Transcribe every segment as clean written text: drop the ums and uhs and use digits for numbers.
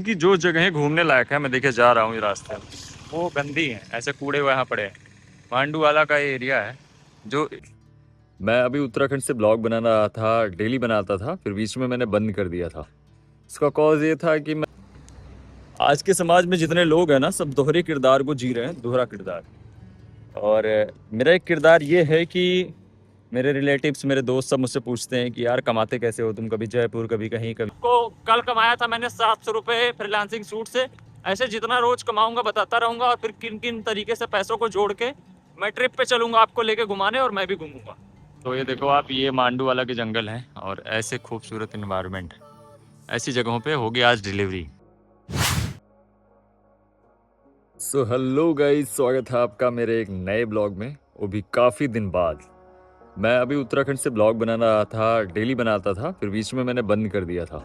कि जो जगहें घूमने लायक है, मैं देखे जा रहा हूँ ये रास्ते में, वो गंदी हैं, ऐसे कूड़े वहाँ पड़े हैं। मांडू वाला का ये एरिया है जो मैं अभी उत्तराखंड से ब्लॉग बना रहा था, डेली बनाता था, फिर बीच में मैंने बंद कर दिया था। इसका कॉज ये था कि आज के समाज में जितने लोग हैं ना, सब दोहरे किरदार को जी रहे हैं, दोहरा किरदार। और मेरा एक किरदार ये है कि मेरे रिलेटिव्स, मेरे दोस्त सब मुझसे पूछते हैं कि यार कमाते कैसे हो तुम, कभी जयपुर, कभी कहीं, कभी को कल कमाया था मैंने 700 रुपये फ्रीलांसिंग शूट से। ऐसे जितना रोज कमाऊंगा बताता रहूंगा, और फिर किन किन तरीके से पैसों को जोड़ के मैं ट्रिप पे चलूंगा आपको लेके घुमाने, और मैं भी घूमूंगा। तो ये देखो आप, ये मांडू वाला के जंगल हैं, और ऐसे खूबसूरत इन्वायरमेंट, ऐसी जगहों पे होगी आज डिलीवरी। सो हेलो गाइस, स्वागत है आपका मेरे एक नए ब्लॉग में, वो भी काफ़ी दिन बाद। मैं अभी उत्तराखंड से ब्लॉग बना रहा था, डेली बनाता था, फिर बीच में मैंने बंद कर दिया था।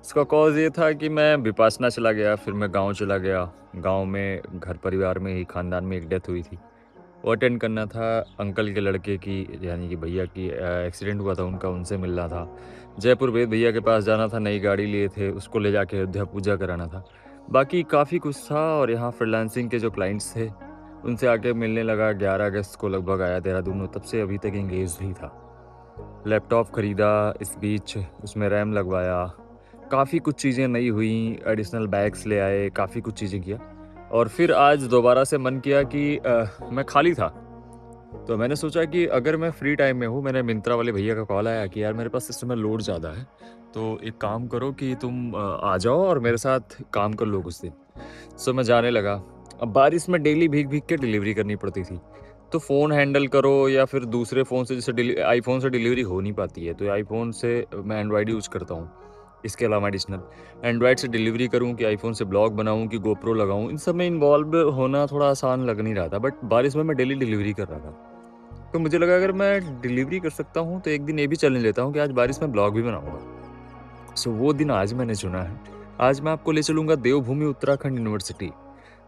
इसका कॉज ये था कि मैं विपासना चला गया, फिर मैं गांव चला गया। गांव में घर परिवार में ही, खानदान में एक डेथ हुई थी, वो अटेंड करना था। अंकल के लड़के की, यानी कि भैया की एक्सीडेंट हुआ था उनका, उनसे मिलना था। जयपुर वेद भैया के पास जाना था, नई गाड़ी लिए थे, उसको ले जाके अयोध्या पूजा कराना था। बाकी काफ़ी कुछ था। और यहाँ फ्रीलांसिंग के जो क्लाइंट्स थे उनसे आके मिलने लगा। 11 अगस्त को लगभग आया देहरादून, और तब से अभी तक इंगेज ही था। लैपटॉप ख़रीदा इस बीच, उसमें रैम लगवाया, काफ़ी कुछ चीज़ें नई हुई, एडिशनल बैग्स ले आए, काफ़ी कुछ चीज़ें किया। और फिर आज दोबारा से मन किया कि मैं खाली था, तो मैंने सोचा कि अगर मैं फ्री टाइम में हूँ, मैंने मिंत्रा वाले भैया का कॉल आया कि यार मेरे पास इस समय लोड ज़्यादा है, तो एक काम करो कि तुम आ जाओ और मेरे साथ काम कर लो कुछ दिन। सो मैं जाने लगा। अब बारिश में डेली भीग भीग के डिलीवरी करनी पड़ती थी, तो फ़ोन हैंडल करो या फिर दूसरे फ़ोन से, जैसे आईफोन से डिलीवरी हो नहीं पाती है, तो आईफोन से मैं एंड्रॉयड यूज़ करता हूँ। इसके अलावा एडिशनल एंड्रॉयड से डिलीवरी करूँ कि आईफोन से ब्लॉग बनाऊँ कि गोप्रो लगाऊँ, इन सब में इन्वॉल्व होना थोड़ा आसान लग नहीं रहा था। बट बारिश में मैं डेली डिलीवरी कर रहा था, तो मुझे लगा अगर मैं डिलीवरी कर सकता हूँ तो एक दिन ये भी चैलेंज लेता हूँ कि आज बारिश में ब्लॉग भी बनाऊंगा। सो वो दिन आज मैंने चुना है। आज मैं आपको ले चलूँगा देवभूमि उत्तराखंड यूनिवर्सिटी,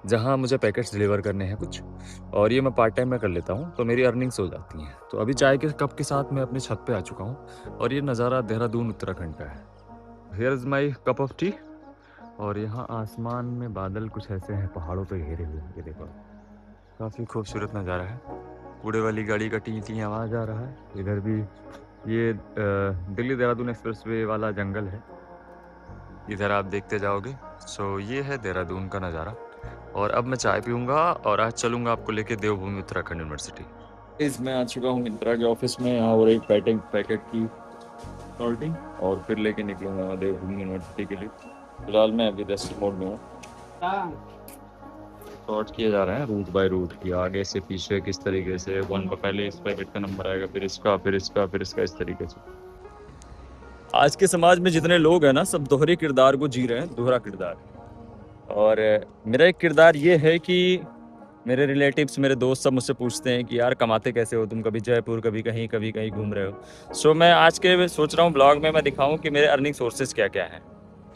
जहाँ मुझे पैकेट्स डिलीवर करने हैं कुछ, और ये मैं पार्ट टाइम में कर लेता हूँ, तो मेरी अर्निंग्स हो जाती हैं। तो अभी चाय के कप के साथ मैं अपनी छत पे आ चुका हूँ, और ये नज़ारा देहरादून उत्तराखंड का है। Here is my cup of T. और यहाँ आसमान में बादल कुछ ऐसे हैं, पहाड़ों पे घेरे हुए हैं, ये देखो, काफ़ी खूबसूरत नज़ारा है। कूड़े वाली गाड़ी का टी टी आवाज़ आ रहा है। इधर भी ये दिल्ली देहरादून एक्सप्रेस वे वाला जंगल है, इधर आप देखते जाओगे। सो ये है देहरादून का नज़ारा। और अब मैं चाय पीऊँगा, और आज चलूँगा आपको लेके देवभूमि उत्तराखंड यूनिवर्सिटी। इस मैं आ चुका हूँ मिंत्रा के ऑफिस में यहाँ, और एक पैकेट की सॉल्टिंग, और फिर लेके निकलूँगा देवभूमि यूनिवर्सिटी के लिए। फिलहाल मैं अभी रेस्ट मोड में हूँ। सॉर्ट किए जा रहे हैं रूट बाय रूट, कि आगे से पीछे किस तरीके से, वन पहले इस पैकेट का नंबर आएगा, फिर इसका, फिर इसका, फिर इसका, इस तरीके से। आज के समाज में जितने लोग हैं ना, सब दोहरे किरदार को जी रहे हैं, दोहरा किरदार। और मेरा एक किरदार ये है कि मेरे रिलेटिव्स, मेरे दोस्त सब मुझसे पूछते हैं कि यार कमाते कैसे हो तुम, कभी जयपुर, कभी कहीं, कभी कहीं घूम रहे हो। सो मैं आज के सोच रहा हूँ ब्लॉग में मैं दिखाऊं कि मेरे अर्निंग सोर्सेज क्या क्या हैं।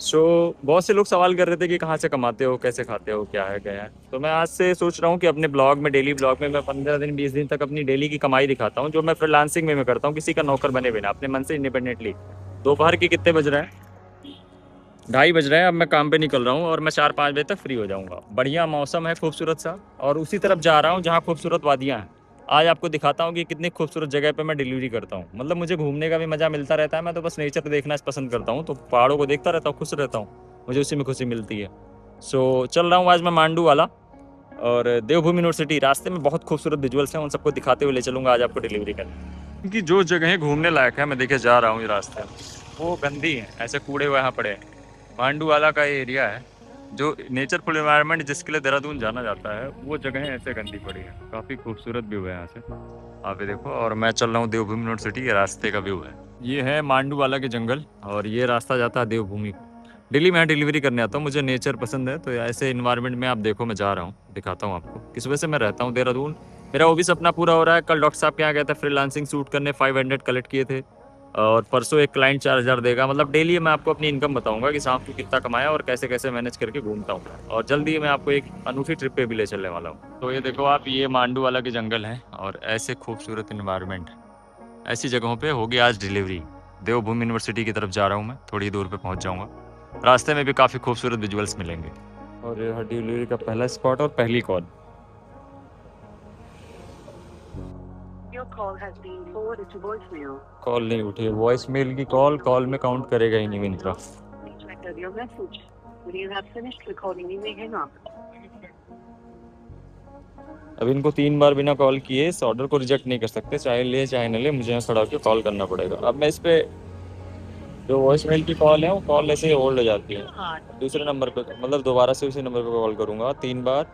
सो बहुत से लोग सवाल कर रहे थे कि कहाँ से कमाते हो, कैसे खाते हो, क्या है क्या है। तो मैं आज से सोच रहा हूँ कि अपने ब्लॉग में, डेली ब्लॉग में मैं 15 दिन 20 दिन तक अपनी डेली की कमाई दिखाता हूँ, जो मैं फ्रीलांसिंग में मैं करता हूँ, किसी का नौकर बने बिना, अपने मन से इंडिपेंडेंटली। दोपहर के कितने बज रहे हैं, 2:30 बज रहे हैं। अब मैं काम पे निकल रहा हूँ, और मैं 4-5 बजे तक फ्री हो जाऊँगा। बढ़िया मौसम है, खूबसूरत सा, और उसी तरफ जा रहा हूँ जहाँ खूबसूरत वादियाँ हैं। आज आपको दिखाता हूँ कि कितनी खूबसूरत जगह पे मैं डिलीवरी करता हूँ। मतलब मुझे घूमने का भी मज़ा मिलता रहता है, मैं तो बस नेचर देखना पसंद करता हूँ, तो पहाड़ों को देखता रहता हूँ, खुश रहता हूँ, मुझे उसी में खुशी मिलती है। सो चल रहा हूँ आज मैं मांडू वाला, और देवभूमि यूनिवर्सिटी। रास्ते में बहुत खूबसूरत विजुअल्स हैं, उन सबको दिखाते हुए ले चलूँगा आज आपको डिलीवरी करने। क्योंकि जो जगहें घूमने लायक है, मैं देखे जा रहा हूँ ये रास्ते में, वो गंदी हैं, ऐसे कूड़े वहाँ पड़े हैं। मांडू वाला का ये एरिया है जो नेचरफुल एनवायरनमेंट जिसके लिए देहरादून जाना जाता है, वो जगहें ऐसे गंदी पड़ी है। काफ़ी खूबसूरत व्यू है यहाँ से, आप ये देखो। और मैं चल रहा हूँ देवभूमि यूनिवर्सिटी, ये रास्ते का व्यू है। ये है मांडू वाला के जंगल, और ये रास्ता जाता है देवभूमि। डेली मैं डिलीवरी करने आता हूँ, मुझे नेचर पसंद है, तो ऐसे इन्वायरमेंट में आप देखो मैं जा रहा हूँ, दिखाता हूँ आपको किस वजह से मैं रहता हूँ देहरादून। मेरा वो भी सपना पूरा हो रहा है। कल डॉक्टर साहब के यहाँ गया था फ्रीलांसिंग शूट करने, 500 कलेक्ट किए थे, और परसों एक क्लाइंट 4,000 देगा। मतलब डेली मैं आपको अपनी इनकम बताऊंगा कि शाम को कितना कमाया और कैसे कैसे मैनेज करके घूमता हूँ। और जल्दी मैं आपको एक अनूठी ट्रिप पे भी ले चलने वाला हूँ। तो ये देखो आप, ये मांडू वाला के जंगल हैं, और ऐसे खूबसूरत इन्वायरमेंट, ऐसी जगहों पे होगी आज डिलीवरी। देवभूमि यूनिवर्सिटी की तरफ जा रहा हूँ मैं, थोड़ी दूर पे पहुँच जाऊँगा। रास्ते में भी काफ़ी खूबसूरत विजुअल्स मिलेंगे। और यहाँ डिलीवरी का पहला स्पॉट और पहली कॉल। कॉल नहीं उठी, वॉइस मेल की कॉल में काउंट करेगा ही नहीं मिंत्रा। अब इनको 3 बार बिना कॉल किए इस ऑर्डर को रिजेक्ट नहीं कर सकते, चाहे ले चाहे न ले, मुझे यहाँ खड़ा होकर कॉल करना पड़ेगा। अब मैं इस पे जो वॉइस मेल की कॉल है वो कॉल ऐसे ही होल्ड हो जाती है। दूसरे नंबर पे मतलब दोबारा से उसी नंबर पे कॉल करूँगा 3 बार,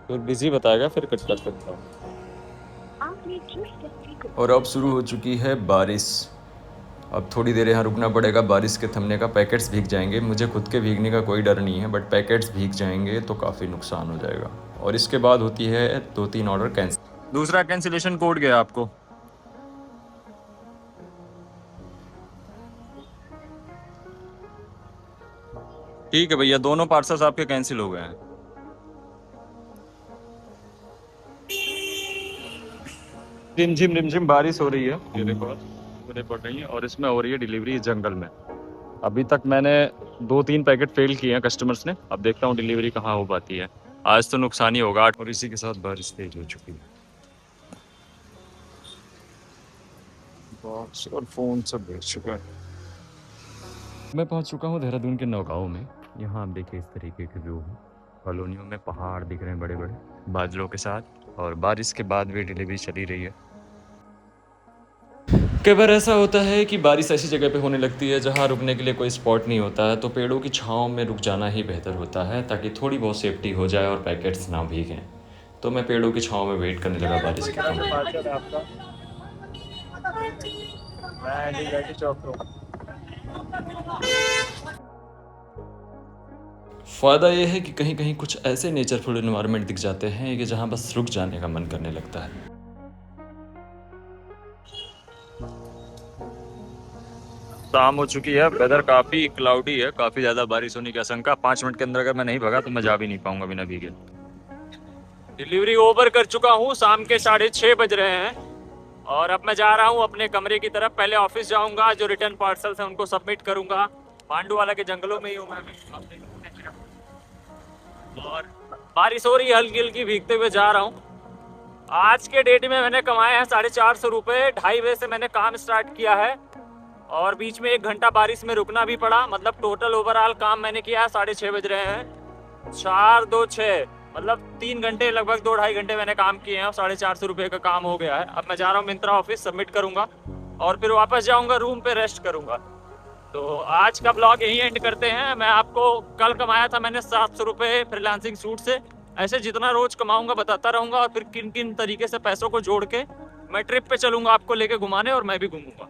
फिर बिजी बताएगा, फिर कट कर सकता हूँ। और अब शुरू हो चुकी है बारिश। अब थोड़ी देर यहाँ रुकना पड़ेगा बारिश के थमने का। पैकेट्स भीग जाएंगे, मुझे खुद के भीगने का कोई डर नहीं है, बट पैकेट्स भीग जाएंगे तो काफ़ी नुकसान हो जाएगा। और इसके बाद होती है 2-3 ऑर्डर कैंसिल। दूसरा कैंसिलेशन कोड गया आपको। ठीक है भैया, दोनों पार्सल्स आपके कैंसिल हो गए हैं। रिमझिम बारिश हो रही है, ये देखो मुझे पड़ रही है, और इसमें हो रही है डिलीवरी जंगल में। अभी तक मैंने 2-3 पैकेट फेल किए हैं कस्टमर्स ने, अब देखता हूँ डिलीवरी कहाँ हो पाती है। आज तो नुकसान ही होगा। और इसी के साथ बारिश तेज हो चुकी है, बॉक्स और फोन सब भेज चुका है। मैं पहुंच चुका हूँ देहरादून के नौगांव में। यहाँ आप देखिए इस तरीके के व्यू हैं, कॉलोनियों में पहाड़ दिख रहे हैं बड़े बड़े बादलों के साथ, और बारिश के बाद भी डिलीवरी चली रही है। कई बार ऐसा होता है कि बारिश ऐसी जगह पे होने लगती है जहाँ रुकने के लिए कोई स्पॉट नहीं होता है, तो पेड़ों की छांव में रुक जाना ही बेहतर होता है ताकि थोड़ी बहुत सेफ्टी हो जाए और पैकेट्स ना भीगें। तो मैं पेड़ों की छांव में वेट करने लगा बारिश के थमने। फ़ायदा ये है कि कहीं कहीं कुछ ऐसे नेचरफुल इन्वायरमेंट दिख जाते हैं कि जहाँ बस रुक जाने का मन करने लगता है। शाम हो चुकी है, वेदर काफ़ी क्लाउडी है, काफ़ी ज़्यादा बारिश होने की आशंका। 5 मिनट के अंदर अगर मैं नहीं भगा तो मैं जा भी नहीं पाऊंगा बिना भीगे। डिलीवरी ओवर कर चुका हूँ, शाम के 6:30 बज रहे हैं, और अब मैं जा रहा हूँ अपने कमरे की तरफ। पहले ऑफिस जाऊंगा, जो रिटर्न पार्सल्स हैं उनको सबमिट करूंगा। पांडुवाला के जंगलों में ही हूँ मैं अभी। और बारिश हो रही है हल्की हल्की, भीगते हुए जा रहा हूँ। आज के डेट में मैंने कमाए हैं 450 रुपये। 2:30 बजे से मैंने काम स्टार्ट किया है, और बीच में 1 घंटा बारिश में रुकना भी पड़ा। मतलब टोटल ओवरऑल काम मैंने किया है 6:30 बज रहे हैं, 4 2 6, मतलब 3 घंटे, लगभग 2-2.5 घंटे मैंने काम किए हैं, और 450 रुपये का काम हो गया है। अब मैं जा रहा हूँ मिंत्रा ऑफिस, सबमिट करूंगा और फिर वापस जाऊंगा रूम पे, रेस्ट करूंगा। तो आज का ब्लॉग यहीं एंड करते हैं। मैं आपको कल कमाया था मैंने 700 रुपये फ्रीलांसिंग सूट से। ऐसे जितना रोज कमाऊंगा बताता रहूंगा, और फिर किन किन तरीके से पैसों को जोड़ के मैं ट्रिप पे चलूंगा आपको लेके घुमाने, और मैं भी घूमूंगा।